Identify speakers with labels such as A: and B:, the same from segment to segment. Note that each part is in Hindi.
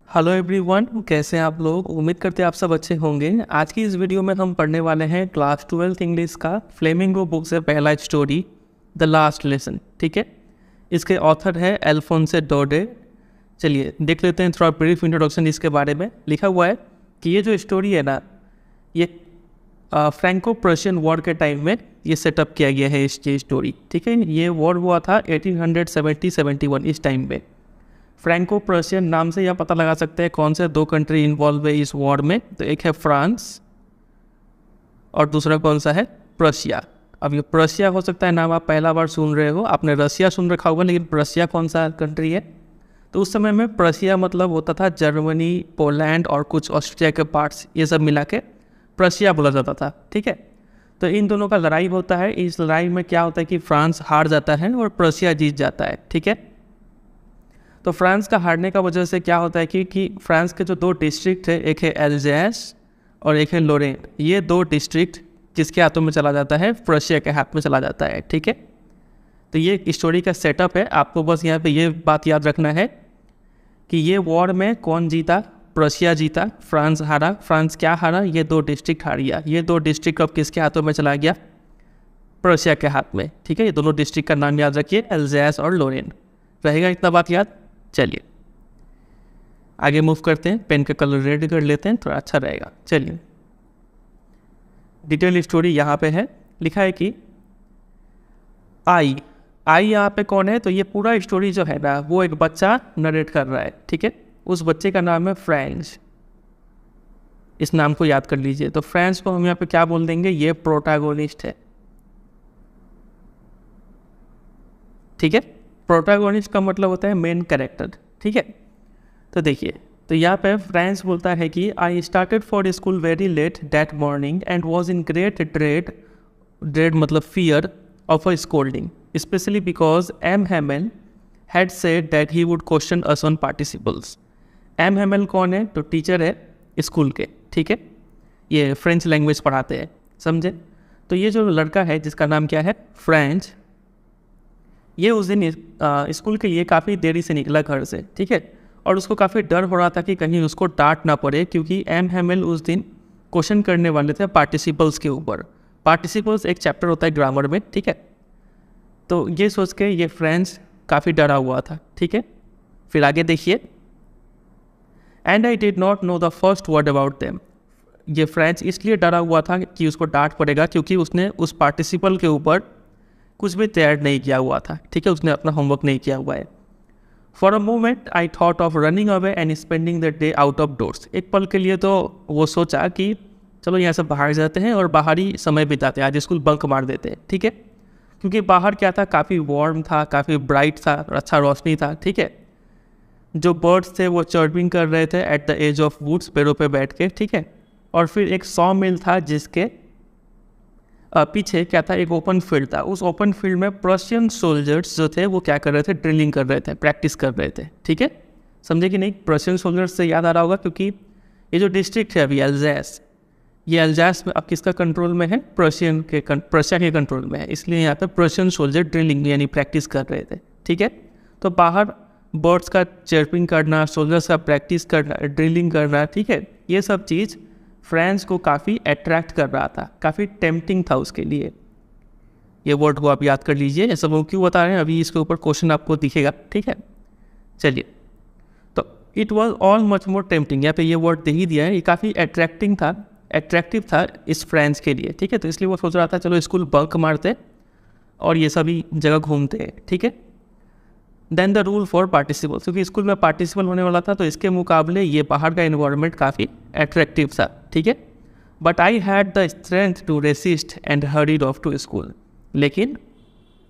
A: हेलो एवरीवन, कैसे हैं आप लोग। उम्मीद करते हैं आप सब अच्छे होंगे। आज की इस वीडियो में हम पढ़ने वाले हैं क्लास 12th इंग्लिश का फ्लेमिंगो बुक से पहला स्टोरी द लास्ट लेसन। ठीक है, इसके ऑथर है अल्फोंसो डोडे। चलिए देख लेते हैं थोड़ा ब्रीफ इंट्रोडक्शन इसके बारे में। लिखा हुआ है कि ये जो स्टोरी है ना, ये फ्रैंको प्रशियन वॉर के टाइम में ये सेटअप किया गया है ये स्टोरी। ठीक है, ये वॉर हुआ था 1870-71 इस टाइम में। फ्रैंको प्रशियन नाम से यह पता लगा सकते हैं कौन से दो कंट्री इन्वॉल्व है इस वॉर में। तो एक है फ्रांस और दूसरा कौन सा है, प्रशिया। अब ये प्रशिया हो सकता है नाम आप पहला बार सुन रहे हो, आपने रशिया सुन रखा होगा, लेकिन प्रशिया कौन सा कंट्री है। तो उस समय में प्रशिया मतलब होता था जर्मनी, पोलैंड और कुछ ऑस्ट्रिया के पार्ट्स, ये सब मिला के प्रशिया बोला जाता था। ठीक है, तो इन दोनों का लड़ाई होता है। इस लड़ाई में क्या होता है कि फ्रांस हार जाता है और प्रशिया जीत जाता है। ठीक है, तो फ्रांस का हारने का वजह से क्या होता है कि फ्रांस के जो दो डिस्ट्रिक्ट है, एक है एल्जेस और एक है लोरेन, ये दो डिस्ट्रिक्ट किसके हाथों में चला जाता है, प्रशिया के हाथ में चला जाता है। ठीक है, तो ये स्टोरी का सेटअप है। आपको बस यहाँ पे ये बात याद रखना है कि ये वॉर में कौन जीता, प्रशिया जीता, फ्रांस हारा। फ्रांस क्या हारा, ये दो डिस्ट्रिक्ट हार गया। ये दो डिस्ट्रिक्ट अब किसके हाथों में चला गया, प्रशिया के हाथ में। ठीक है, ये दोनों डिस्ट्रिक्ट का नाम याद रखिए, एल्जेस और लोरेन। रहेगा इतना बात याद। चलिए आगे मूव करते हैं, पेन का कलर रेड कर लेते हैं, थोड़ा अच्छा रहेगा। चलिए डिटेल स्टोरी यहाँ पे है। लिखा है कि आई यहाँ पे कौन है, तो ये पूरा स्टोरी जो है ना वो एक बच्चा नरेट कर रहा है। ठीक है, उस बच्चे का नाम है फ्रेंच। इस नाम को याद कर लीजिए। तो फ्रेंच को हम यहाँ पे क्या बोल देंगे, ये प्रोटैगोनिस्ट है। ठीक है, प्रोटैगोनिस्ट का मतलब होता है मेन कैरेक्टर। ठीक है, तो देखिए, तो यहाँ पे फ्रेंच बोलता है कि I started for school very late that morning and was in great dread मतलब fear of a scolding, especially because M Hamel had said that he would question us on participles. M Hamel कौन है, तो टीचर है स्कूल के। ठीक है, ये फ्रेंच लैंग्वेज पढ़ाते हैं, समझे। तो ये जो लड़का है जिसका नाम क्या है, फ्रेंच, ये उस दिन स्कूल के लिए काफ़ी देरी से निकला घर से। ठीक है, और उसको काफ़ी डर हो रहा था कि कहीं उसको डांट ना पड़े, क्योंकि एम हेमल उस दिन क्वेश्चन करने वाले थे पार्टिसिपल्स के ऊपर। पार्टिसिपल्स एक चैप्टर होता है ग्रामर में। ठीक है, तो ये सोच के ये फ्रेंच काफ़ी डरा हुआ था। ठीक है, फिर आगे देखिए, and I did not know the first word about them. ये फ्रेंच इसलिए डरा हुआ था कि उसको डांट पड़ेगा, क्योंकि उसने उस पार्टिसिपल के ऊपर कुछ भी तैयार नहीं किया हुआ था। ठीक है, उसने अपना होमवर्क नहीं किया हुआ है। For a moment I thought of running away and spending the day out of doors. एक पल के लिए तो वो सोचा कि चलो यहाँ से बाहर जाते हैं और बाहर ही समय बिताते हैं, आज स्कूल बंक मार देते हैं। ठीक है, क्योंकि बाहर क्या था, काफ़ी वार्म था, काफ़ी ब्राइट था, अच्छा रोशनी था। ठीक है, जो बर्ड्स थे वो चर्पिंग कर रहे थे at the edge of woods, पेड़ों पे बैठ के। ठीक है, और फिर एक सॉ मिल था जिसके पीछे क्या था, एक ओपन फील्ड था। उस ओपन फील्ड में प्रशियन सोल्जर्स जो थे वो क्या कर रहे थे, ड्रिलिंग कर रहे थे, प्रैक्टिस कर रहे थे। ठीक है, समझे कि नहीं। प्रशियन सोल्जर्स से याद आ रहा होगा, क्योंकि ये जो डिस्ट्रिक्ट है अभी एल्जेस, ये एल्जेस में अब किसका कंट्रोल में है, प्रशिया के कंट्रोल में है। इसलिए यहाँ पे प्रशियन सोल्जर ड्रिलिंग यानी प्रैक्टिस कर रहे थे। ठीक है, तो बाहर बर्ड्स का चर्पिंग करना, सोल्जर्स का प्रैक्टिस करना, ड्रिलिंग करना, ठीक है, ये सब चीज़ फ्रेंच को काफ़ी अट्रैक्ट कर रहा था, काफ़ी टेम्पटिंग था उसके लिए। ये वर्ड को आप याद कर लीजिए। ऐसा वो क्यों बता रहे हैं, अभी इसके ऊपर क्वेश्चन आपको दिखेगा। ठीक है, चलिए, तो it was all much more tempting, यहाँ पे ये वर्ड दे ही दिया है। ये काफ़ी अट्रैक्टिव था इस फ्रेंच के लिए। ठीक है, तो इसलिए वो सोच रहा था चलो स्कूल बंक मारते और ये सभी जगह घूमते हैं। ठीक है, then the rule for participle, क्योंकि स्कूल में पार्टिसिपल होने वाला था, तो इसके मुकाबले ये बाहर का इन्वायरमेंट काफ़ी अट्रैक्टिव था। ठीक है, but I had the strength to resist and hurried off to school. लेकिन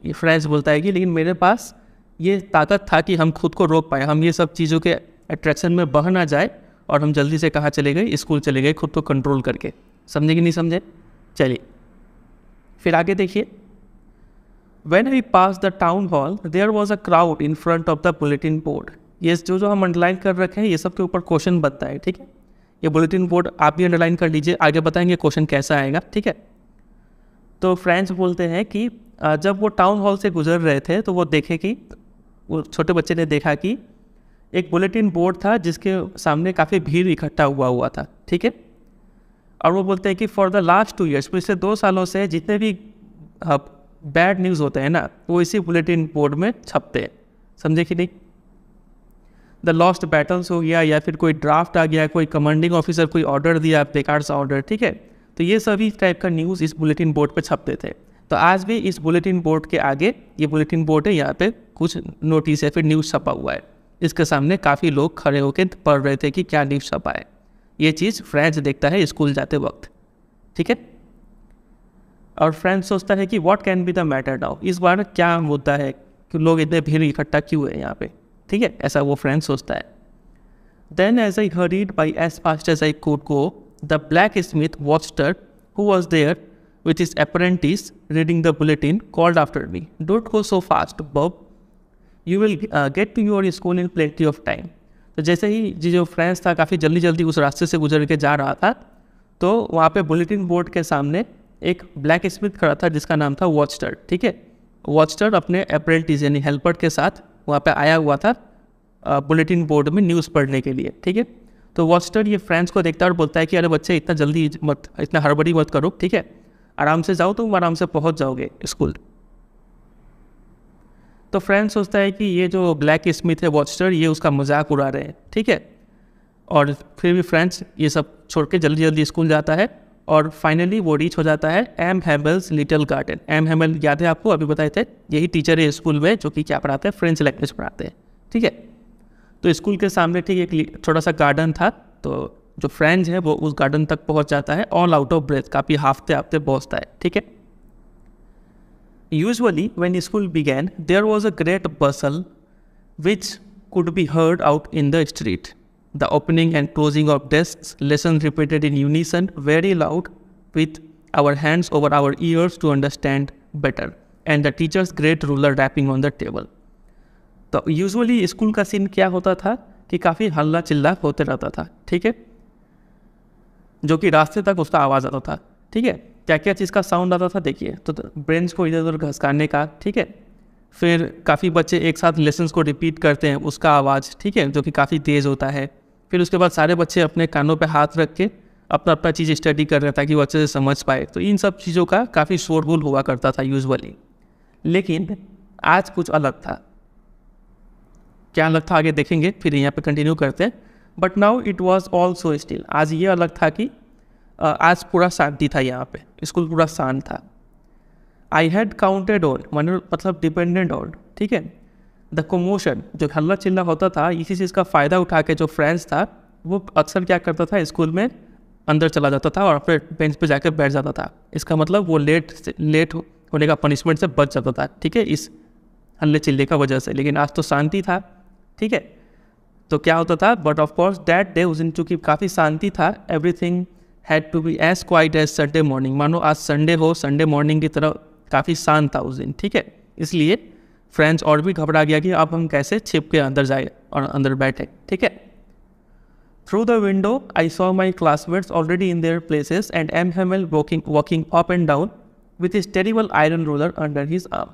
A: ये फ्रेंच बोलता है कि लेकिन मेरे पास ये ताकत था कि हम खुद को रोक पाए, हम ये सब चीज़ों के अट्रैक्शन में बह ना जाए और हम जल्दी से कहाँ चले गए, स्कूल चले गए, खुद को कंट्रोल करके। समझे कि नहीं समझे। चलिए फिर आगे देखिए, When we passed the town hall, there was a crowd in front of the bulletin board. ये जो हम अंडरलाइन कर रखे हैं, ये सब के ऊपर क्वेश्चन बनता है। ठीक है, ये बुलेटिन बोर्ड आप भी अंडरलाइन कर लीजिए, आगे बताएंगे क्वेश्चन कैसा आएगा। ठीक है, तो फ्रेंच बोलते हैं कि जब वो टाउन हॉल से गुजर रहे थे तो वो देखे कि वो छोटे बच्चे ने देखा कि एक बुलेटिन बोर्ड था जिसके सामने काफ़ी भीड़ इकट्ठा हुआ था, ठीक है। और वो बोलते हैं कि फॉर द लास्ट 2 ईयर्स, पिछले 2 सालों से जितने भी बैड न्यूज़ होते हैं ना, वो इसी बुलेटिन बोर्ड में छपते हैं। समझे कि नहीं? द लॉस्ट बैटल्स हो गया, या फिर कोई ड्राफ्ट आ गया, कोई कमांडिंग ऑफिसर कोई ऑर्डर दिया, बेकार सा ऑर्डर, ठीक है। तो ये सभी टाइप का न्यूज़ इस बुलेटिन बोर्ड पे छपते थे। तो आज भी इस बुलेटिन बोर्ड के आगे, ये बुलेटिन बोर्ड है, यहाँ पे कुछ नोटिस या फिर न्यूज़ छपा हुआ है। इसके सामने काफ़ी लोग खड़े होकर पढ़ रहे थे कि क्या न्यूज़ छपा है। ये चीज़ फ्रेंच देखता है स्कूल जाते वक्त, ठीक है। और फ्रेंच सोचता है कि what can be the matter now, इस बार क्या मुद्दा है कि लोग इतने भीड़ इकट्ठा क्यों है यहाँ पे, ठीक है। ऐसा वो फ्रेंच सोचता है। Then as I hurried by as fast as I could go, the blacksmith Wachter who was there with his apprentice reading the bulletin called after me, don't go so fast Bob, you will get to your school in plenty of time। तो जैसे ही जो फ्रेंच था काफ़ी जल्दी जल्दी उस रास्ते से गुजर के जा रहा था, तो वहाँ पे बुलेटिन बोर्ड के सामने एक ब्लैक स्मिथ खड़ा था जिसका नाम था वॉचटर, ठीक है। वॉचटर अपने अप्रेंटिस यानी हेल्पर के साथ वहाँ पे आया हुआ था बुलेटिन बोर्ड में न्यूज़ पढ़ने के लिए, ठीक है। तो वॉचटर ये फ्रेंच को देखता है और बोलता है कि अरे बच्चे इतना जल्दी मत, इतना हड़बड़ी मत करो, ठीक है, आराम से जाओ, तुम आराम से पहुंच जाओगे स्कूल। तो फ्रेंच सोचता है कि ये जो ब्लैक स्मिथ है वॉचटर, ये उसका मजाक उड़ा रहे हैं, ठीक है। और फिर भी फ्रेंच ये सब छोड़ के जल्दी जल्दी स्कूल जाता है और फाइनली वो रीच हो जाता है M Hamel's little garden. M Hamel याद है आपको, अभी बताए थे, यही टीचर है स्कूल में जो कि क्या पढ़ाते हैं, फ्रेंच लैंग्वेज पढ़ाते हैं, ठीक है। तो स्कूल के सामने ठीक एक छोटा सा गार्डन था, तो जो फ्रेंच है वो उस गार्डन तक पहुंच जाता है ऑल आउट ऑफ ब्रेथ, काफ़ी हाफते हाफते पहुंचता है, ठीक है। Usually when school began there was a great bustle which could be heard out in the street, the opening and closing of desks, lesson repeated in unison very loud with our hands over our ears to understand better, and the teachers great ruler rapping on the table. तो यूजुअली स्कूल का सीन क्या होता था कि काफ़ी हल्ला चिल्ला होते रहता था, ठीक है, जो कि रास्ते तक उसका आवाज़ आता था, ठीक है। क्या क्या चीज़ का साउंड आता था देखिए, तो ब्रेंच को इधर उधर घसकाने का, ठीक है। फिर काफ़ी बच्चे एक साथ लेसन्स को रिपीट करते हैं, उसका आवाज़, ठीक है, जो कि काफ़ी तेज़ होता है। फिर उसके बाद सारे बच्चे अपने कानों पे हाथ रख के अपना अपना चीज़ स्टडी कर रहे ताकि वो अच्छे से समझ पाए। तो इन सब चीज़ों का काफ़ी शोरगुल हुआ करता था यूजुअली। लेकिन आज कुछ अलग था। क्या अलग था आगे देखेंगे, फिर यहाँ पे कंटिन्यू करते हैं। But now it was also still, आज ये अलग था कि आज पूरा शांति था, यहाँ पे स्कूल पूरा शांत था। आई हैड काउंटेड ऑन, मतलब डिपेंडेंट ऑन, ठीक है, द कमोशन, जो हल्ला चिल्ला होता था, इसी चीज़ का फ़ायदा उठा के जो फ्रेंच था वो अक्सर क्या करता था, स्कूल में अंदर चला जाता था और अपने बेंच पे जाकर बैठ जाता था। इसका मतलब वो लेट होने का पनिशमेंट से बच जाता था, ठीक है, इस हल्ले चिल्ले का वजह से। लेकिन आज तो शांति था, ठीक है। तो क्या होता था, but of course that day उस दिन चूँकि काफ़ी शांति था, everything had to be as quiet as Sunday morning, मानो आज संडे हो, संडे मॉर्निंग की तरह काफ़ी शांत था उस दिन, ठीक है। इसलिए फ्रेंच और भी घबरा गया कि अब हम कैसे छिप के अंदर जाए और अंदर बैठे, ठीक है। Through the window I saw my classmates already in their places and M Hamel walking up and down with his terrible iron roller under his arm.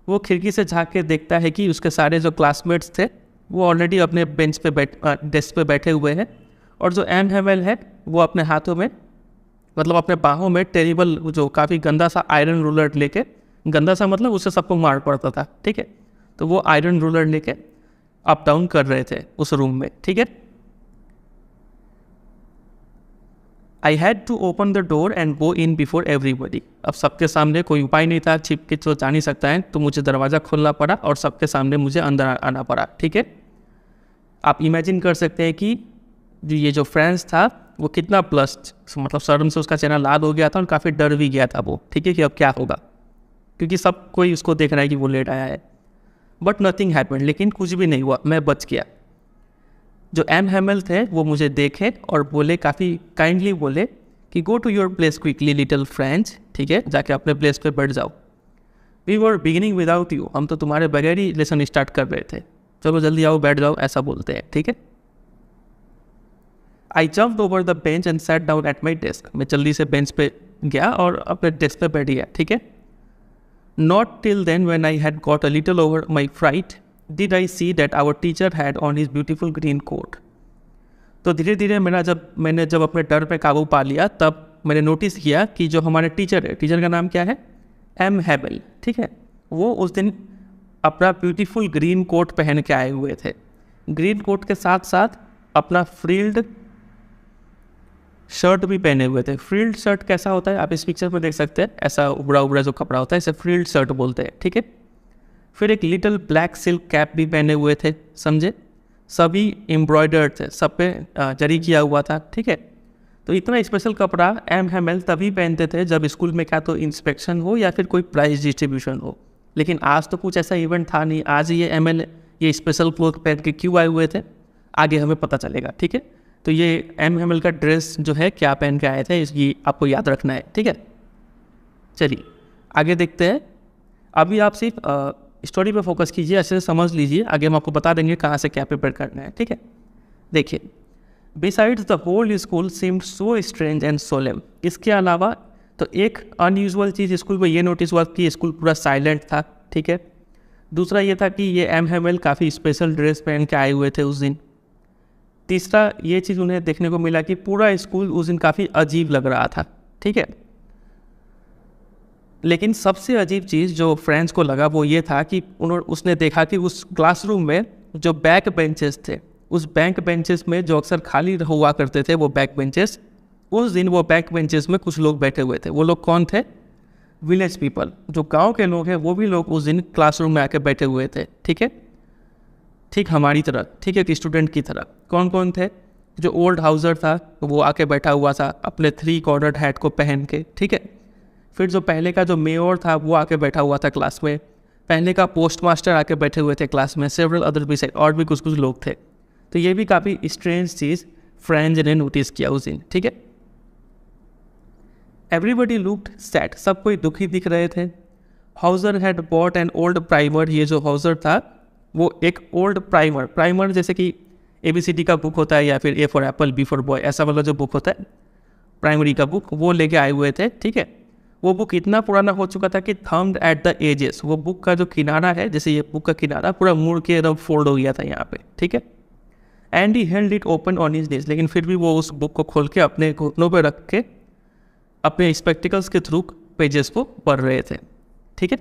A: वो खिड़की से झाँक के देखता है कि उसके सारे जो क्लासमेट्स थे वो ऑलरेडी अपने बेंच पे डेस्क पे बैठे हुए हैं, और जो एम हेमेल है वो अपने हाथों में, मतलब अपने बाहों में टेरिबल जो काफ़ी गंदा सा आयरन रूलर लेके, गंदा सा मतलब उससे सबको मार पड़ता था, ठीक है। तो वो आयरन रूलर लेके अप डाउन कर रहे थे उस रूम में, ठीक है। I had to open the door and go in before everybody. अब सबके सामने कोई उपाय नहीं था, छिप के तो जा नहीं सकता है, तो मुझे दरवाज़ा खोलना पड़ा और सबके सामने मुझे अंदर आना पड़ा, ठीक है। आप इमेजिन कर सकते हैं कि ये जो फ्रेंच था वो कितना प्लस, मतलब शर्म से उसका चेहरा लाल हो गया था और काफ़ी डर भी गया था वो, ठीक है, कि अब क्या होगा, क्योंकि सब कोई उसको देख रहा है कि वो लेट आया है। बट नथिंग हैपेंड, लेकिन कुछ भी नहीं हुआ, मैं बच गया। जो एम हेमेल थे वो मुझे देखे और बोले, काफ़ी काइंडली बोले कि go to your place quickly little French, ठीक है, जाके अपने प्लेस पे बैठ जाओ। We were beginning without you, हम तो तुम्हारे बगैर ही लेसन स्टार्ट कर रहे थे, चलो जल्दी आओ बैठ जाओ, ऐसा बोलते हैं, ठीक है। आई jumped over the bench and sat down at my desk, मैं जल्दी से बेंच पे गया और अपने डेस्क पे बैठ गया, ठीक है। Not till then when I had got a little over my fright did I see that our teacher had on his beautiful green coat. तो धीरे धीरे मैंने जब अपने डर पे काबू पा लिया तब मैंने नोटिस किया कि जो हमारे टीचर है, टीचर का नाम क्या है, एम हैमेल, ठीक है, वो उस दिन अपना ब्यूटीफुल ग्रीन कोट पहन के आए हुए थे। ग्रीन कोट के साथ साथ अपना फ्रिल्ड शर्ट भी पहने हुए थे। फ्रिल्ड शर्ट कैसा होता है आप इस पिक्चर में देख सकते हैं, ऐसा उबड़ा उबड़ा जो कपड़ा होता है इसे फ्रिल्ड शर्ट बोलते हैं, ठीक है। फिर एक लिटिल ब्लैक सिल्क कैप भी पहने हुए थे, समझे, सभी एम्ब्रॉयडर्ड थे, सब पे जरी किया हुआ था, ठीक है। तो इतना स्पेशल कपड़ा एम हैमेल तभी पहनते थे जब स्कूल में क्या तो इंस्पेक्शन हो या फिर कोई प्राइज डिस्ट्रीब्यूशन हो। लेकिन आज तो कुछ ऐसा इवेंट था नहीं, आज ये स्पेशल क्लोथ पहन के क्यों आए हुए थे आगे हमें पता चलेगा, ठीक है। तो ये एम हैमेल का ड्रेस जो है क्या पहन के आए थे इसकी आपको याद रखना है, ठीक है। चलिए आगे देखते हैं। अभी आप सिर्फ स्टोरी पे फोकस कीजिए, अच्छे से समझ लीजिए, आगे हम आपको बता देंगे कहाँ से क्या प्रिपेयर करना है, ठीक है। देखिए, besides the whole school seemed so strange and solemn. इसके अलावा तो एक अनयूजुअल चीज़ स्कूल में ये नोटिस हुआ कि स्कूल पूरा साइलेंट था, ठीक है। दूसरा ये था कि ये एम हैमेल काफ़ी स्पेशल ड्रेस पहन के आए हुए थे उस दिन। तीसरा ये चीज़ उन्हें देखने को मिला कि पूरा स्कूल उस दिन काफ़ी अजीब लग रहा था, ठीक है। लेकिन सबसे अजीब चीज़ जो फ्रेंड्स को लगा वो ये था कि उसने देखा कि उस क्लासरूम में जो बैक बेंचेस थे, उस बैक बेंचेस में जो अक्सर खाली हुआ करते थे वो बैक बेंचेस, उस दिन वो बैक बेंचेस में कुछ लोग बैठे हुए थे। वो लोग कौन थे? विलेज पीपल, जो गांव के लोग हैं, वो भी लोग उस दिन क्लासरूम में आके बैठे हुए थे, ठीक है, ठीक हमारी तरह, ठीक है, एक स्टूडेंट की तरह। कौन कौन थे? जो ओल्ड हाउसर था वो आके बैठा हुआ था अपने 3 कॉर्नर्ड हैट को पहन के, ठीक है। फिर जो पहले का जो मेयर था वो आके बैठा हुआ था क्लास में। पहले का पोस्ट मास्टर आके बैठे हुए थे क्लास में। सेवरल अदर भी साइड और भी कुछ कुछ लोग थे। तो ये भी काफ़ी स्ट्रेंज चीज़ फ्रेंड्स ने नोटिस किया उस दिन, ठीक है। एवरीबडी लुक्ड सैड, सब कोई दुखी दिख रहे थे। Hauser had bought an old primer, ये जो हाउसर था वो एक ओल्ड प्राइमर जैसे कि ABCD का बुक होता है या फिर A for Apple B for boy, ऐसा वाला जो बुक होता है प्राइमरी का बुक, वो लेके आए हुए थे, ठीक है। वो बुक इतना पुराना हो चुका था कि थम्ड एट द एजेस, वो बुक का जो किनारा है, जैसे ये बुक का किनारा पूरा मुड़ के एकदम फोल्ड हो गया था यहाँ पे, ठीक है। And he held it open on his knees, लेकिन फिर भी वो उस बुक को खोल के अपने घुटनों पे रख के अपने स्पेक्टिकल्स के थ्रू पेजेस को पढ़ रहे थे, ठीक है।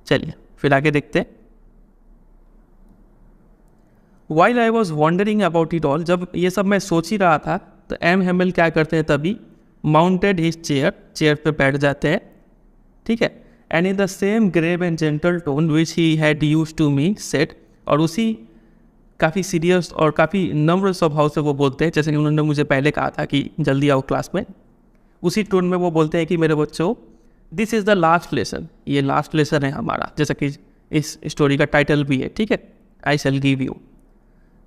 A: चलिए फिर आगे देखते हैं। While I was wondering about it all, जब ये सब मैं सोच ही रहा था तो एम हैमेल क्या करते हैं तभी माउंटेड हिज चेयर पे बैठ जाते हैं, ठीक है। And in the same grave and gentle tone which he had used to me said, और उसी काफ़ी सीरियस और काफ़ी नम्र स्वभाव से वो बोलते हैं जैसे कि उन्होंने मुझे पहले कहा था कि जल्दी आओ क्लास में। उसी टोन में वो बोलते हैं कि मेरे बच्चों, this is the last lesson, ये लास्ट लेसन है हमारा, जैसा कि इस स्टोरी का टाइटल भी है, ठीक है, I shall give you.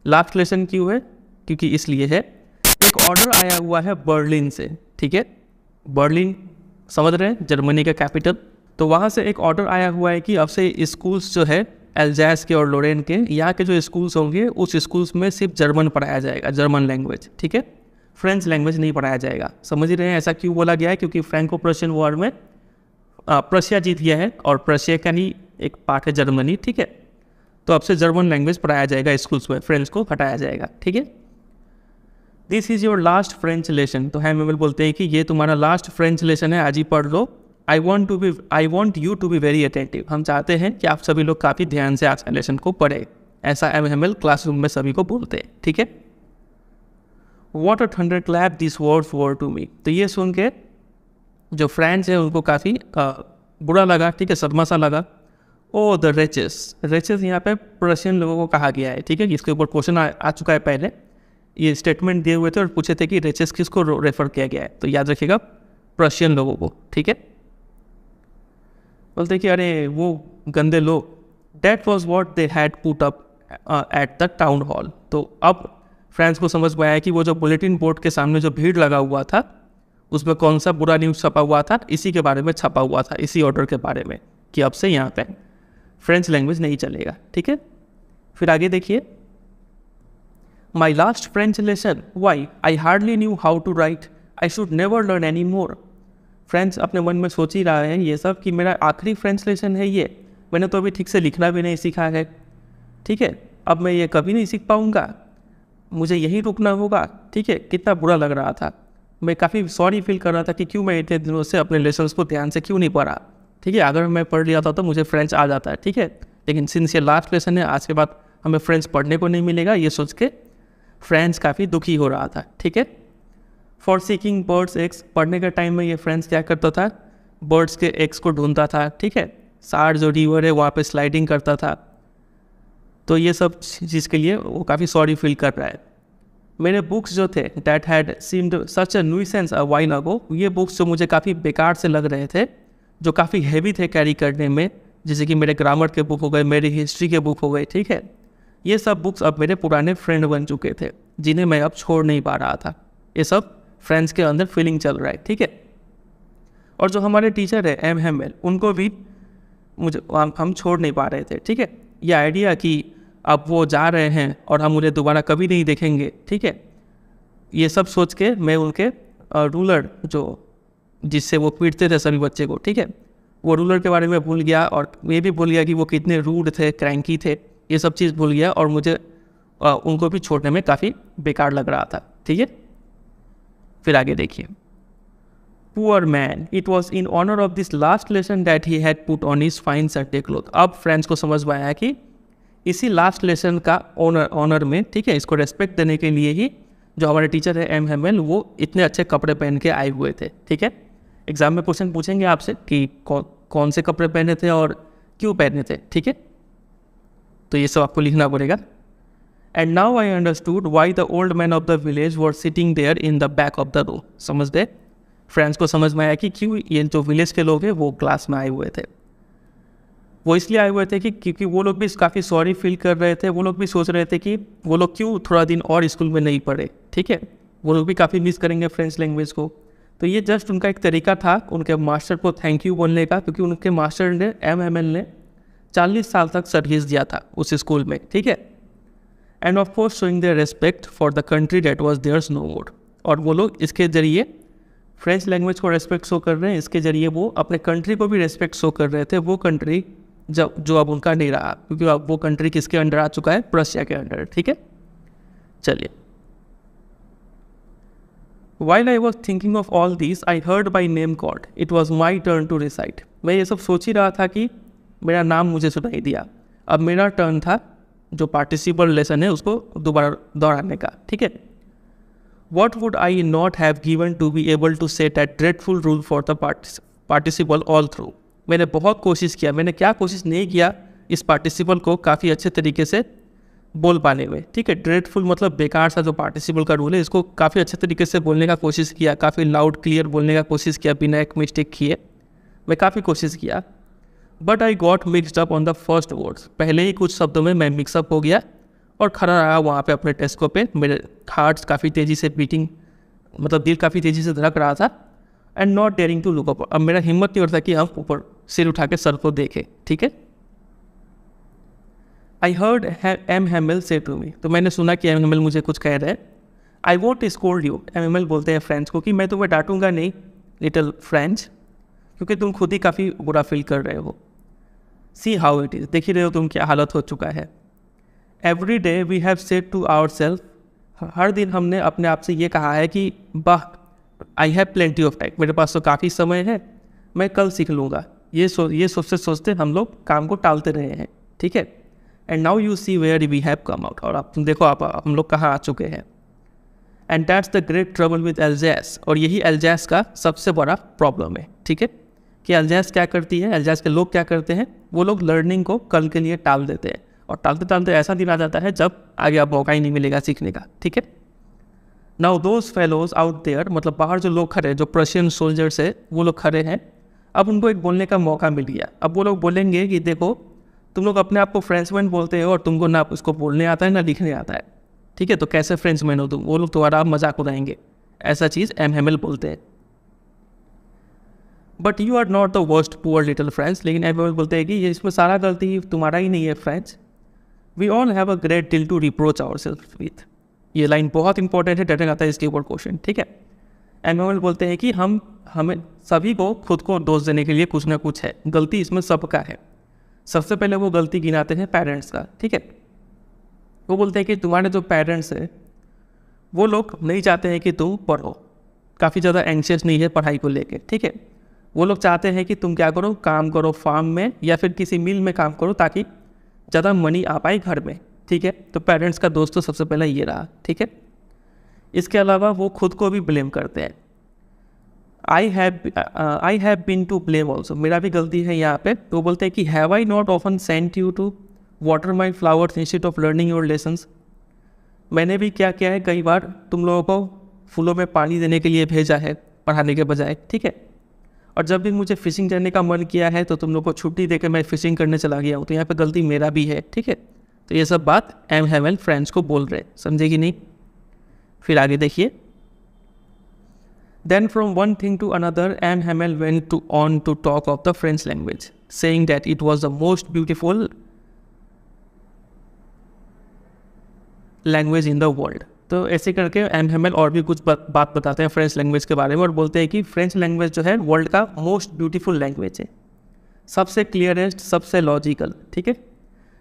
A: Last lesson क्यों है? क्योंकि इसलिए है एक ऑर्डर आया हुआ है बर्लिन से, ठीक है। बर्लिन समझ रहे हैं, जर्मनी का कैपिटल। तो वहाँ से एक ऑर्डर आया हुआ है कि अब से स्कूल्स जो है एल्जास के और लोरेन के, यहाँ के जो स्कूल्स होंगे उस स्कूल्स में सिर्फ जर्मन पढ़ाया जाएगा, जर्मन लैंग्वेज, ठीक है। फ्रेंच लैंग्वेज नहीं पढ़ाया जाएगा। समझ ही रहे हैं ऐसा क्यों बोला गया है? क्योंकि फ्रैंको प्रशियन वॉर में प्रशिया जीत गया है और प्रशिया का ही एक पार्ट है जर्मनी, ठीक है। तो अब से जर्मन लैंग्वेज पढ़ाया जाएगा स्कूल्स में, फ्रेंच को हटाया जाएगा, ठीक है। This is your last French lesson, तो हैमेल बोलते हैं कि ये तुम्हारा लास्ट फ्रेंच लेसन है, आज ही पढ़ लो। I want you to be very attentive, हम चाहते हैं कि आप सभी लोग काफ़ी ध्यान से आज का लेसन को पढ़े, ऐसा हैमेल क्लासरूम में सभी को बोलते हैं, ठीक है। What a thunder clap this words were to me, तो ये सुन के जो फ्रेंड्स हैं उनको काफ़ी बुरा लगा, ठीक है, सदमा सा लगा। ओ द रेचेस, रेचेस यहाँ पे प्रशियन लोगों को कहा गया है, ठीक है। इसके ऊपर क्वेश्चन आ चुका है पहले, ये स्टेटमेंट दिए हुए थे और पूछे थे कि रेचेस किसको रेफर किया गया है, तो याद रखिएगा प्रशियन लोगों को, ठीक है। बोलते कि अरे वो गंदे लोग, that was what they had put up at the town hall. तो अब फ्रेंड्स को समझ में आया कि वो जो बुलेटिन बोर्ड के सामने जो भीड़ लगा हुआ था उसमें कौन सा बुरा न्यूज़ छपा हुआ था, इसी के बारे में छपा हुआ था, इसी ऑर्डर के बारे में कि अब से यहाँ पे फ्रेंच लैंग्वेज नहीं चलेगा, ठीक है। फिर आगे देखिए, my last French lesson, why I hardly knew how to write, I should never learn any more. French अपने मन में सोच ही रहा है ये सब कि मेरा आखिरी फ्रेंच लेसन है ये, मैंने तो अभी ठीक से लिखना भी नहीं सीखा है, ठीक है, अब मैं ये कभी नहीं सीख पाऊँगा, मुझे यहीं रुकना होगा, ठीक है। कितना बुरा लग रहा था, मैं काफ़ी सॉरी फील कर रहा था कि क्यों मैं इतने दिनों से अपने लेसन्स को ध्यान से क्यों नहीं पढ़ा, ठीक है। अगर मैं पढ़ लिया था तो मुझे फ्रेंच आ जाता है, ठीक है। लेकिन सिंस ये लास्ट लेसन है, आज के बाद हमें फ्रेंच पढ़ने को नहीं मिलेगा, ये सोच के फ्रेंच काफ़ी दुखी हो रहा था, ठीक है। फॉर सीकिंग बर्ड्स एग्स, पढ़ने के टाइम में ये फ्रेंच क्या करता था, बर्ड्स के एग्स को ढूंढता था, ठीक है। सार जो रिवर है वहाँ पे स्लाइडिंग करता था, तो ये सब चीज़ के लिए वो काफ़ी सॉरी फील कर रहा है। मेरे बुक्स जो थे that had seemed such a nuisance a while ago, ये बुक्स जो मुझे काफ़ी बेकार से लग रहे थे, जो काफ़ी हैवी थे कैरी करने में, जैसे कि मेरे ग्रामर के बुक हो गए, मेरी हिस्ट्री के बुक हो गए, ठीक है। ये सब बुक्स अब मेरे पुराने फ्रेंड बन चुके थे, जिन्हें मैं अब छोड़ नहीं पा रहा था। ये सब फ्रेंड्स के अंदर फीलिंग चल रहा है, ठीक है। और जो हमारे टीचर है एम हैमेल, उनको भी मुझे हम छोड़ नहीं पा रहे थे, ठीक है। ये आइडिया कि अब वो जा रहे हैं और हम उन्हें दोबारा कभी नहीं देखेंगे, ठीक है, ये सब सोच के मैं उनके रूलर जो जिससे वो पीटते थे सभी बच्चे को, ठीक है, वो रूलर के बारे में भूल गया, और ये भी भूल गया कि वो कितने रूड थे, क्रैंकी थे, ये सब चीज़ भूल गया, और मुझे उनको भी छोड़ने में काफ़ी बेकार लग रहा था, ठीक है। फिर आगे देखिए, poor man, it was in honour of this last lesson that he had put on his fine Sunday cloth. अब फ्रेंड्स को समझ में आया कि इसी लास्ट लेसन का ऑनर में, ठीक है, इसको रेस्पेक्ट देने के लिए ही जो हमारे टीचर है एम हैमेल, वो इतने अच्छे कपड़े पहन के आए हुए थे, ठीक है। एग्जाम में क्वेश्चन पूछेंगे आपसे कि कौन से कपड़े पहने थे और क्यों पहने थे, ठीक है, तो ये सब आपको लिखना पड़ेगा। And now I understood why the old man of the village were sitting there in the back of the room. समझ दे, फ्रेंड्स को समझ में आया कि क्यों ये जो विलेज के लोग हैं वो क्लास में आए हुए थे। वो इसलिए आए हुए थे कि क्योंकि वो लोग भी काफ़ी सॉरी फील कर रहे थे, वो लोग भी सोच रहे थे कि वो लोग क्यों थोड़ा दिन और स्कूल में नहीं पढ़े, ठीक है, वो लोग भी काफ़ी मिस करेंगे फ्रेंच लैंग्वेज को। तो ये जस्ट उनका एक तरीका था उनके मास्टर को थैंक यू बोलने का, क्योंकि उनके मास्टर ने एम हैमेल ने 40 साल तक सर्विस दिया था उस स्कूल में, ठीक है। And of course showing their respect for the country that was theirs no more. और वो लोग इसके जरिए फ्रेंच लैंग्वेज को रेस्पेक्ट शो कर रहे हैं, इसके जरिए वो अपने कंट्री को भी रेस्पेक्ट शो कर रहे थे, वो कंट्री जो अब उनका नहीं रहा, क्योंकि अब वो कंट्री किसके अंडर आ चुका है, प्रशिया के अंडर, ठीक है। चलिए, While I was thinking of all these, I heard my name called. It was my turn to recite. मैं ये सब सोच ही रहा था कि मेरा नाम मुझे सुनाई दिया। अब मेरा टर्न था जो पार्टिसिपल लेसन है उसको दोबारा दोहराने का, ठीक है। What would I not have given to be able to say that dreadful rule for the participle all through? मैंने बहुत कोशिश किया, मैंने क्या कोशिश नहीं किया इस पार्टिसिपल को काफ़ी अच्छे तरीके से बोल पाने में, ठीक है। ड्रेडफुल मतलब बेकार सा जो पार्टिसिपल का रूल है, इसको काफ़ी अच्छे तरीके से बोलने का कोशिश किया, काफ़ी लाउड क्लियर बोलने का कोशिश किया बिना एक मिस्टेक किए, मैं काफ़ी कोशिश किया। But I got mixed up on the first words, पहले ही कुछ शब्दों में मैं मिक्सअप हो गया और खड़ा रहा वहाँ पे अपने डेस्क पे। मेरे हार्ट्स काफ़ी तेज़ी से बीटिंग, मतलब दिल काफ़ी तेज़ी से धड़क रहा था। And not daring to look up, अब मेरा हिम्मत नहीं होता कि हम ऊपर सिर उठा के सर को देखें, ठीक है। आई हर्ड एम हैमेल से टू मी, तो मैंने सुना कि एम हैमेल मुझे कुछ कह रहे हैं। I won't scold you, M Hamel बोलते हैं फ्रेंच को कि मैं तुम्हें डांटूंगा नहीं लिटिल फ्रेंच, क्योंकि तुम खुद ही काफ़ी बुरा फील कर रहे हो। सी हाउ इट इज़, देख ही रहे हो तुम क्या हालत हो चुका है। Every day we have said to our self, हर दिन हमने अपने आप से ये कहा है कि वाह I have plenty of time, मेरे पास तो काफ़ी समय है, मैं कल सीख लूँगा। ये सोचते सोचते हम लोग काम को टालते रहे हैं, ठीक है। And now you see where we have come out, और आप तुम देखो आप हम लोग कहाँ आ चुके हैं। And that's the great trouble with Alsace, और यही एल्जैस का सबसे बड़ा प्रॉब्लम है, ठीक है। कि एल्जैस क्या करती है, एल्जैस के लोग क्या करते हैं, वो लोग लर्निंग को कल के लिए टाल देते हैं, और टालते टालते ऐसा दिन आ जाता है जब आगे अब मौका ही नहीं मिलेगा सीखने का, ठीक है। Now those fellows out there, मतलब बाहर जो लोग खड़े, जो प्रशियन सोल्जर्स है वो लोग खड़े हैं, अब उनको एक बोलने का मौका मिल गया। अब वो लोग बोलेंगे कि देखो तुम लोग अपने आप को फ्रेंचमैन बोलते हो और तुमको ना उसको बोलने आता है ना लिखने आता है, ठीक है, तो कैसे फ्रेंचमैन हो तुम। वो लोग तुम्हारा मजाक उड़ाएंगे, ऐसा चीज़ एम हैमेल बोलते हैं। But you are not the worst poor little French, लेकिन एम हैमेल बोलते हैं कि ये इसमें सारा गलती तुम्हारा ही नहीं है French. We all have a great deal to reproach ourselves with, ये लाइन बहुत इंपॉर्टेंट है, डरने आता है इसके ऊपर क्वेश्चन, ठीक है। एम हैमेल बोलते हैं कि हमें सभी को खुद को दोष देने के लिए कुछ ना कुछ है, गलती इसमें सबका है। सबसे पहले वो गलती गिनाते हैं पेरेंट्स का, ठीक है। वो बोलते हैं कि तुम्हारे जो पेरेंट्स हैं वो लोग नहीं चाहते हैं कि तुम पढ़ो, काफ़ी ज़्यादा एंशियस नहीं है पढ़ाई को लेके, ठीक है। वो लोग चाहते हैं कि तुम क्या करो, काम करो फार्म में या फिर किसी मिल में काम करो ताकि ज़्यादा मनी आ पाए घर में, ठीक है। तो पेरेंट्स का दोस्त तो सबसे पहले ये रहा, ठीक है। इसके अलावा वो खुद को भी ब्लेम करते हैं। I have been to blame also, मेरा भी गलती है यहाँ पे। तो बोलते हैं कि have I not often sent you to water my flowers instead of learning your lessons, मैंने भी क्या किया है, कई बार तुम लोगों को फूलों में पानी देने के लिए भेजा है पढ़ाने के बजाय, ठीक है। और जब भी मुझे फ़िशिंग करने का मन किया है तो तुम लोग को छुट्टी देकर मैं फ़िशिंग करने चला गया हूँ, तो यहाँ पे गलती मेरा भी है, ठीक है। तो ये सब बात एम हैमेल फ्रेंड्स को बोल रहे, समझे कि नहीं। फिर आगे देखिए, then from one thing to another M Hamel went on to talk of the French language saying that it was the most beautiful language in the world. तो ऐसे करके एम हैमेल और भी कुछ बात बताते हैं फ्रेंच लैंग्वेज के बारे में और बोलते हैं कि फ्रेंच लैंग्वेज जो है वर्ल्ड का मोस्ट ब्यूटीफुल लैंग्वेज है, सबसे क्लियरेस्ट, सबसे लॉजिकल, ठीक है।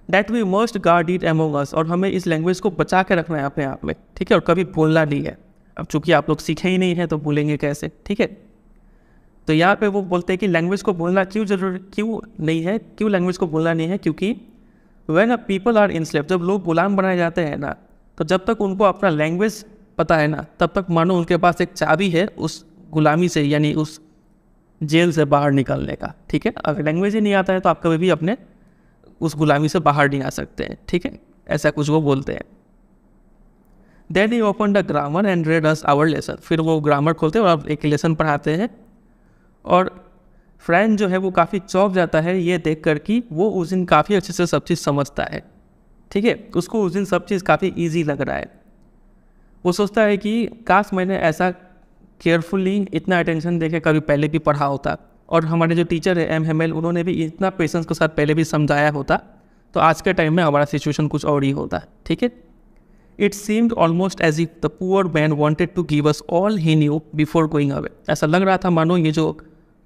A: That we must guard it among us, और हमें इस लैंग्वेज को बचा के रखना है अपने आप में, ठीक है, और कभी भूलना नहीं है। अब चूंकि आप लोग सीखे ही नहीं हैं तो भूलेंगे कैसे, ठीक है। तो यहाँ पे वो बोलते हैं कि लैंग्वेज को भूलना क्यों नहीं है, क्यों लैंग्वेज को भूलना नहीं है, क्योंकि व्हेन अ पीपल आर इनस्लेव्ड, जब लोग गुलाम बनाए जाते हैं ना, तो जब तक उनको अपना लैंग्वेज पता है ना, तब तक मानो उनके पास एक चाबी है उस गुलामी से, यानी उस जेल से बाहर निकलने का, ठीक है। अगर लैंग्वेज ही नहीं आता है तो आप कभी भी अपने उस गुलामी से बाहर नहीं आ सकते हैं, ठीक है। ऐसा कुछ वो बोलते हैं। Then he open the grammar and read us our lesson, फिर वो ग्रामर खोलते हैं और एक लेसन पढ़ाते हैं। और फ्रेंड जो है वो काफ़ी चौंक जाता है ये देख कर कि वो उस दिन काफ़ी अच्छे से सब चीज़ समझता है, ठीक है। उसको उस दिन सब चीज़ काफ़ी ईजी लग रहा है। वो सोचता है कि काश मैंने ऐसा केयरफुली इतना अटेंशन देके कभी पहले भी पढ़ा होता, और हमारे जो टीचर है एम हैमेल, उन्होंने भी इतना पेशेंस के साथ पहले भी समझाया होता, तो आज के टाइम में हमारा सिचुएशन कुछ और ही होता, ठीक है। It seemed almost as if the poor man wanted to give us all he knew before going away, ऐसा लग रहा था मानो ये जो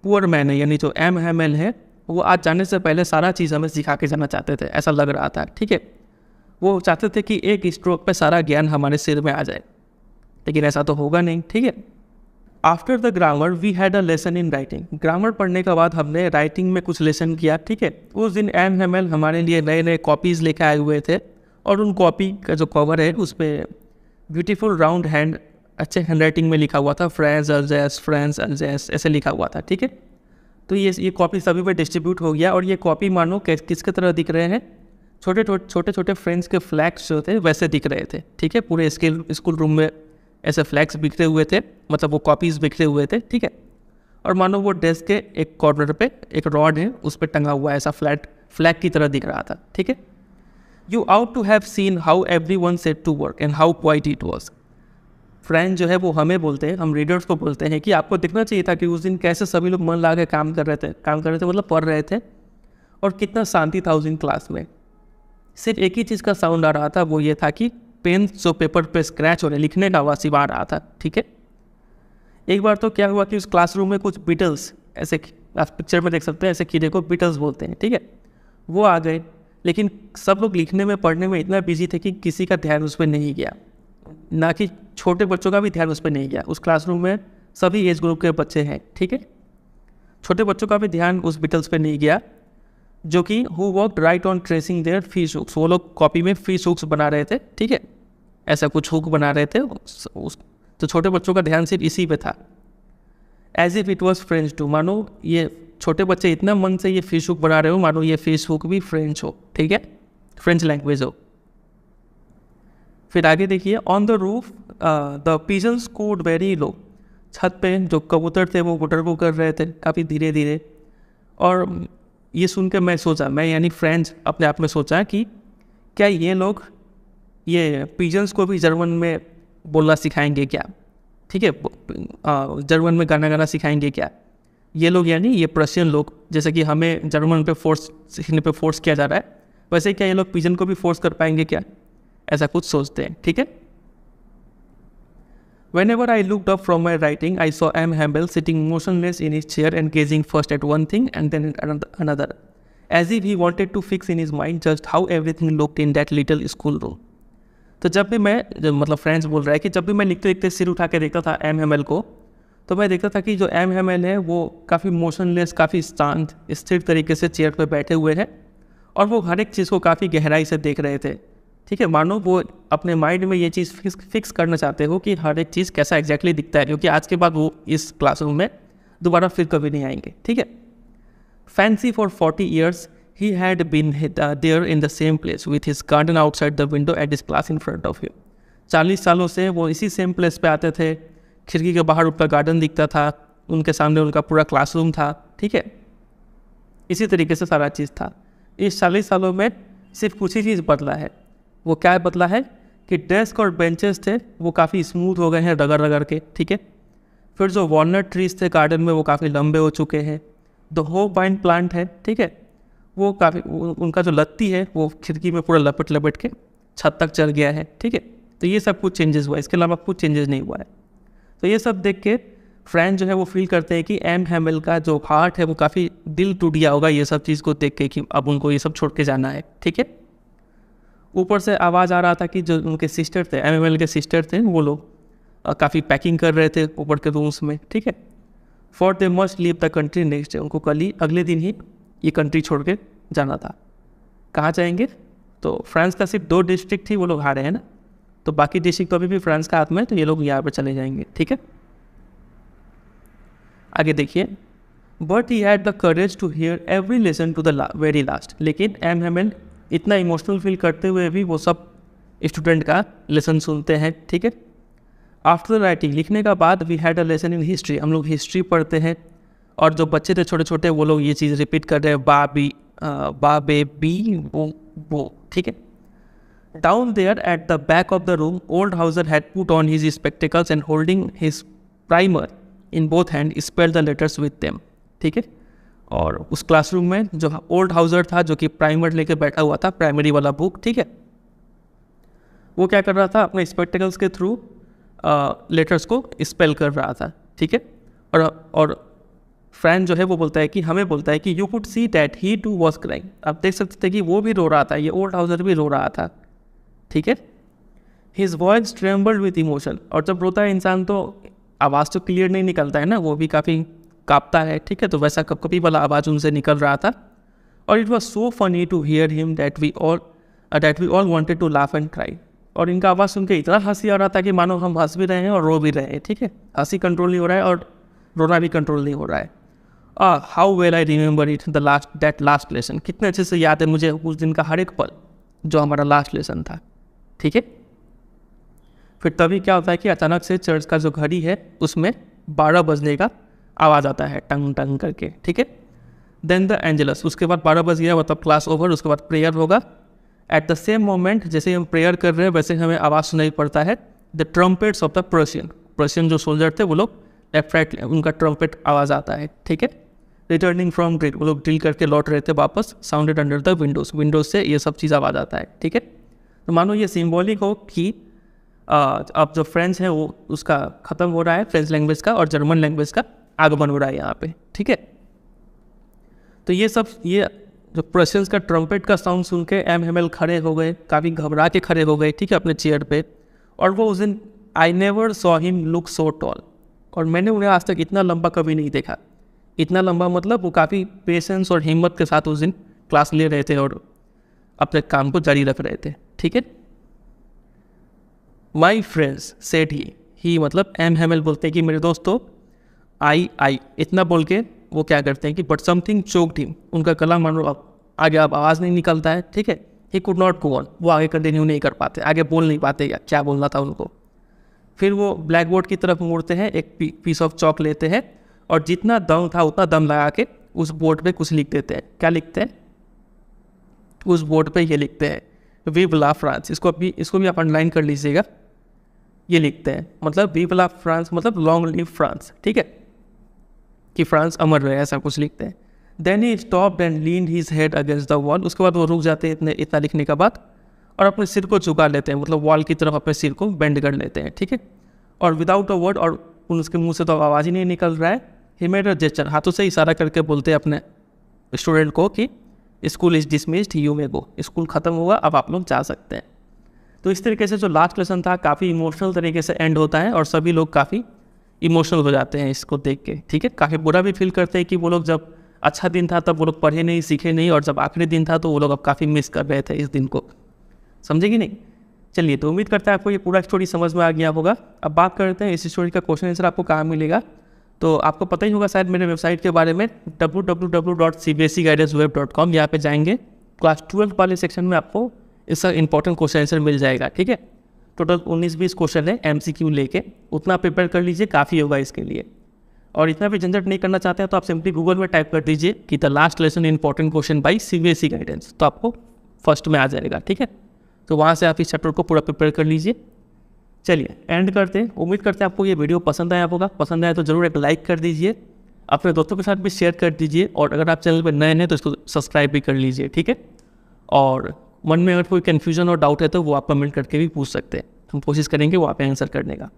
A: पुअर मैन है यानी जो एम हैमेल है वो आज जाने से पहले सारा चीज़ हमें सिखा के जाना चाहते थे, ऐसा लग रहा था, ठीक है। वो चाहते थे कि एक स्ट्रोक पे सारा ज्ञान हमारे सिर में आ जाए, लेकिन ऐसा तो होगा नहीं, ठीक है। After the grammar we had a lesson in writing, grammar पढ़ने के बाद हमने राइटिंग में कुछ लेसन किया, ठीक है। उस दिन एम हैमेल हमारे लिए नए नए कॉपीज़ लेके आए हुए थे, और उन कॉपी का जो कवर है उस पर ब्यूटीफुल राउंड हैंड अच्छे हैंड राइटिंग में लिखा हुआ था फ्रांस अल्जैस ऐसे लिखा हुआ था, ठीक है। तो ये कॉपी सभी पे डिस्ट्रीब्यूट हो गया, और ये कॉपी मानो किसके तरह दिख रहे हैं, छोटे छोटे फ्रेंड्स के फ्लैग्स जो थे वैसे दिख रहे थे, ठीक है। पूरे स्कूल रूम में ऐसे फ्लैग्स बिखरे हुए थे, मतलब वो कॉपीज़ बिखरे हुए थे, ठीक है। और मानो वो डेस्क के एक कॉर्नर पे एक रॉड है उस पर टंगा हुआ ऐसा फ्लैग की तरह दिख रहा था, ठीक है। You ought to have seen how every one set to work and how quiet it was. Friend जो है वो हमें बोलते हैं, हम रीडर्स को बोलते हैं कि आपको दिखना चाहिए था कि उस दिन कैसे सभी लोग मन लगा के काम कर रहे थे मतलब पढ़ रहे थे, और कितना शांति था उस दिन क्लास में। सिर्फ एक ही चीज़ का साउंड आ रहा था, वो ये था कि पेन जो पेपर पे स्क्रैच हो रहे, लिखने का आवाज़ आ रहा था, ठीक है। एक बार तो क्या हुआ कि उस क्लासरूम में कुछ बीटल्स, ऐसे आप पिक्चर में देख सकते हैं, ऐसे कीड़े को बीटल्स बोलते हैं, ठीक है, वो आ गए। लेकिन सब लोग लिखने में पढ़ने में इतना बिजी थे कि किसी का ध्यान उस पर नहीं गया, ना कि छोटे बच्चों का भी ध्यान उस पर नहीं गया। उस क्लासरूम में सभी एज ग्रुप के बच्चे हैं, ठीक है। छोटे बच्चों का भी ध्यान उस बीटल्स पे नहीं गया, जो कि who worked right on tracing their fish hooks, वो लोग कॉपी में फिश हुक्स बना रहे थे, ठीक है, ऐसा कुछ हुक बना रहे थे। तो छोटे बच्चों का ध्यान सिर्फ इसी पे था। As if it was French too, मानो ये छोटे बच्चे इतना मन से ये फिश हुक बना रहे हो, मानो ये फिश हुक भी फ्रेंच हो, ठीक है, फ्रेंच लैंग्वेज हो। फिर आगे देखिए, on the roof the pigeons cooed very low, छत पे जो कबूतर थे वो गुटरगू कर रहे थे काफ़ी धीरे धीरे। और ये सुन के मैं यानी फ्रेंच अपने आप में सोचा कि क्या ये लोग ये पिजन्स को भी जर्मन में बोलना सिखाएंगे क्या, ठीक है, जर्मन में गाना सिखाएंगे क्या ये लोग, यानी ये प्रशियन लोग। जैसे कि हमें जर्मन पे फोर्स सीखने पे फोर्स किया जा रहा है, वैसे क्या ये लोग पिजन को भी फोर्स कर पाएंगे क्या, ऐसा कुछ सोचते हैं, ठीक है। Whenever I looked up from my writing, I saw M. Hambell sitting motionless in his chair and gazing first at one thing and then at another, as if he wanted to fix in his mind just how everything looked in that little school room. तो जब भी मैं मतलब फ्रेंड्स बोल रहा है कि जब भी मैं लिखते लिखते सिर उठा के देखता था एम को, तो मैं देखता था कि जो एम है वो काफ़ी मोशनलेस, काफ़ी शांत स्थिर तरीके से चेयर पर बैठे हुए हैं और वो हर एक चीज़ को काफ़ी गहराई से देख रहे थे। ठीक है, मानो वो अपने माइंड में ये चीज़ फिक्स करना चाहते हो कि हर एक चीज़ कैसा एग्जैक्टली दिखता है, क्योंकि आज के बाद वो इस क्लासरूम में दोबारा फिर कभी नहीं आएंगे। ठीक है, fancy for 40 years he had been there in the same place with his garden outside the window at his class in front of him। 40 सालों से वो इसी सेम प्लेस पे आते थे, खिड़की के बाहर उनका गार्डन दिखता था, उनके सामने उनका पूरा क्लासरूम था। ठीक है, इसी तरीके से सारा चीज़ था। इस 40 सालों में सिर्फ कुछ ही चीज़ बदला है। वो क्या बदला है कि डेस्क और बेंचेस थे वो काफ़ी स्मूथ हो गए हैं रगड़ रगड़ के। ठीक है, फिर जो वॉलनट ट्रीज थे गार्डन में वो काफ़ी लंबे हो चुके हैं। द होप वाइन प्लांट है, ठीक है, वो काफ़ी उनका जो लत्ती है वो खिड़की में पूरा लपेट लपेट के छत तक चल गया है। ठीक है, तो ये सब कुछ चेंजेस हुआ है, इसके अलावा कुछ चेंजेस नहीं हुआ है। तो ये सब देख के फ्रेंड जो है वो फील करते हैं कि एम हैमिल का जो हार्ट है वो काफ़ी दिल टूट गया होगा ये सब चीज़ को देख के कि अब उनको ये सब छोड़ के जाना है। ठीक है, ऊपर से आवाज़ आ रहा था कि जो उनके सिस्टर थे, एम हैमिल के सिस्टर थे, वो लोग काफ़ी पैकिंग कर रहे थे ऊपर के रूम्स में। ठीक है, for they must leave the country next day, उनको कल ही अगले दिन ही ये कंट्री छोड़ के जाना था। कहाँ जाएंगे? तो फ्रांस का सिर्फ 2 डिस्ट्रिक्ट थी वो लोग हारे हैं ना, तो बाकी डिस्ट्रिक्ट तो अभी भी फ्रांस का हाथ में है, तो ये लोग यहाँ पर चले जाएंगे। ठीक है, आगे देखिए। But he had the courage to hear every lesson to the very last, लेकिन एम हैमिल इतना इमोशनल फील करते हुए भी वो सब स्टूडेंट का लेसन सुनते हैं। ठीक है, आफ्टर राइटिंग, लिखने का बाद, we had a lesson in history, हम लोग हिस्ट्री पढ़ते हैं और जो बच्चे थे छोटे छोटे वो लोग ये चीज़ रिपीट कर रहे हैं, बा बे बी वो। ठीक है, down there at the back of the room old Hauser had put on his spectacles and holding his primer in both hand spell the letters with them. ठीक है, और उस क्लासरूम में जो ओल्ड हाउसर था जो कि प्राइमर लेके बैठा हुआ था, प्राइमरी वाला बुक, ठीक है, वो क्या कर रहा था, अपने स्पेक्टिकल्स के थ्रू लेटर्स को स्पेल कर रहा था। ठीक है, और फ्रेंड जो है वो बोलता है कि हमें बोलता है कि you could see that he too was crying, आप देख सकते थे कि वो भी रो रहा था, ये ओल्ड हाउसर भी रो रहा था। ठीक है, his voice trembled with emotion, और जब रोता है इंसान तो आवाज़ तो क्लियर नहीं निकलता है ना, वो भी काफ़ी काँपता है। ठीक है, तो वैसा कपकपी वाला आवाज़ उनसे निकल रहा था। और it was so funny to hear him that we all wanted to laugh and cry, और इनका आवाज़ सुन के इतना हंसी आ रहा था कि मानो हम हंस भी रहे हैं और रो भी रहे हैं। ठीक है, हंसी कंट्रोल नहीं हो रहा है और रोना भी कंट्रोल नहीं हो रहा है। How well I remember it that last lesson, कितने अच्छे से याद है मुझे उस दिन का हर एक पल जो हमारा लास्ट लेसन था। ठीक है, फिर तभी क्या होता है कि अचानक से चर्च का जो घड़ी है उसमें 12 बजने का आवाज़ आता है, टंग टंग करके। ठीक है, देन द एंजलस, उसके बाद 12 बज गया मतलब क्लास ओवर, उसके बाद प्रेयर होगा। एट द सेम मोमेंट, जैसे हम प्रेयर कर रहे हैं वैसे हमें आवाज़ सुनाई पड़ता है the trumpets of the Persian जो सोल्जर थे वो लोग लेफ्ट राइट उनका ट्रम्पेट आवाज़ आता है। ठीक है, रिटर्निंग फ्रॉम ड्रिल, वो लोग ड्रिल करके लौट रहे थे वापस, साउंडेड अंडर द विंडोज से ये सब चीज़ आवाज़ आता है। ठीक है, तो मानो ये सिम्बॉलिक हो कि अब जो फ्रेंच है वो उसका ख़त्म हो रहा है, फ्रेंच लैंग्वेज का, और जर्मन लैंग्वेज का आगमन हो रहा है यहाँ पे। ठीक है, तो ये जो पर्शियंस का ट्रम्पेट का साउंड सुन के एम हैमिल खड़े हो गए, काफ़ी घबरा के खड़े हो गए। ठीक है, अपने चेयर पे, और वो उस दिन I never saw him look so tall, और मैंने उन्हें आज तक इतना लंबा कभी नहीं देखा। इतना लंबा मतलब वो काफ़ी पेशेंस और हिम्मत के साथ उस दिन क्लास ले रहे थे और अपने काम को जारी रख रहे थे। ठीक है, माई फ्रेंड्स सेड ही मतलब एम हैमिल बोलते हैं कि मेरे दोस्तों, आई इतना बोल के वो क्या करते हैं कि बट समथिंग चोक्ड हिम, उनका गला मानो आगे अब आवाज़ नहीं निकलता है। ठीक है, he could not go on, वो आगे कंटिन्यू नहीं कर पाते, आगे बोल नहीं पाते या क्या बोलना था उनको। फिर वो ब्लैक बोर्ड की तरफ मुड़ते हैं, एक पीस ऑफ चॉक लेते हैं और जितना दम था उतना दम लगा के उस बोर्ड पे कुछ लिख देते हैं। क्या लिखते हैं? उस बोर्ड पे ये लिखते हैं विव ला फ्रांस, इसको भी आप अंडरलाइन कर लीजिएगा। ये लिखते हैं मतलब विव ला फ्रांस मतलब लॉन्ग लिव फ्रांस। ठीक है, कि फ्रांस अमर रहे, ऐसा कुछ लिखते हैं। Then he stopped and leaned his head against the wall, उसके बाद वो रुक जाते हैं इतना लिखने के बाद और अपने सिर को झुका लेते हैं, मतलब वॉल की तरफ अपने सिर को बेंड कर लेते हैं। ठीक है, और विदाउट अ वर्ड, और उसके मुंह से तो आवाज़ ही नहीं निकल रहा है, ही मेड अ जेस्चर, हाथों से इशारा करके बोलते हैं अपने स्टूडेंट को कि school is dismissed, you may go, school ख़त्म हुआ, अब आप लोग जा सकते हैं। तो इस तरीके से जो लास्ट लेसन था काफ़ी इमोशनल तरीके से एंड होता है और सभी लोग काफ़ी इमोशनल हो जाते हैं इसको देख के, ठीक है। काफ़ी बुरा भी फील करते हैं कि वो लोग जब अच्छा दिन था तब वो लोग पढ़े नहीं, सीखे नहीं, और जब आखिरी दिन था तो वो लोग अब काफ़ी मिस कर रहे थे इस दिन को, समझे कि नहीं। चलिए, तो उम्मीद करता है आपको ये पूरा स्टोरी समझ में आ गया होगा। अब बात करते हैं इस स्टोरी का क्वेश्चन आंसर आपको कहाँ मिलेगा। तो आपको पता ही होगा शायद मेरे वेबसाइट के बारे में, www.cbseguidanceweb.com। यहाँ पे जाएंगे, क्लास 12 वाले सेक्शन में आपको इसका इंपॉर्टेंट क्वेश्चन आंसर मिल जाएगा, ठीक है। टोटल 19-20 क्वेश्चन है MCQ लेके, उतना प्रिपेयर कर लीजिए, काफ़ी होगा इसके लिए। और इतना भी झंझट नहीं करना चाहते हैं तो आप सिंपली गूगल में टाइप कर दीजिए कि the last lesson important question by CBSE guidance, तो आपको फर्स्ट में आ जाएगा, ठीक है। तो वहाँ से आप इस चैप्टर को पूरा प्रिपेयर कर लीजिए। चलिए, एंड करते हैं। उम्मीद करते हैं आपको ये वीडियो पसंद आया होगा। पसंद आया तो ज़रूर एक लाइक कर दीजिए, अपने दोस्तों के साथ भी शेयर कर दीजिए, और अगर आप चैनल पर नए हैं तो इसको सब्सक्राइब भी कर लीजिए, ठीक है। और मन में अगर कोई कन्फ्यूजन और डाउट है तो वो आप कमेंट करके भी पूछ सकते हैं, हम कोशिश करेंगे वहाँ पे आंसर करने का।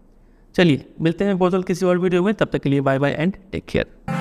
A: चलिए, मिलते हैं बहुत जल्द किसी और वीडियो में, तब तक के लिए bye bye and take care.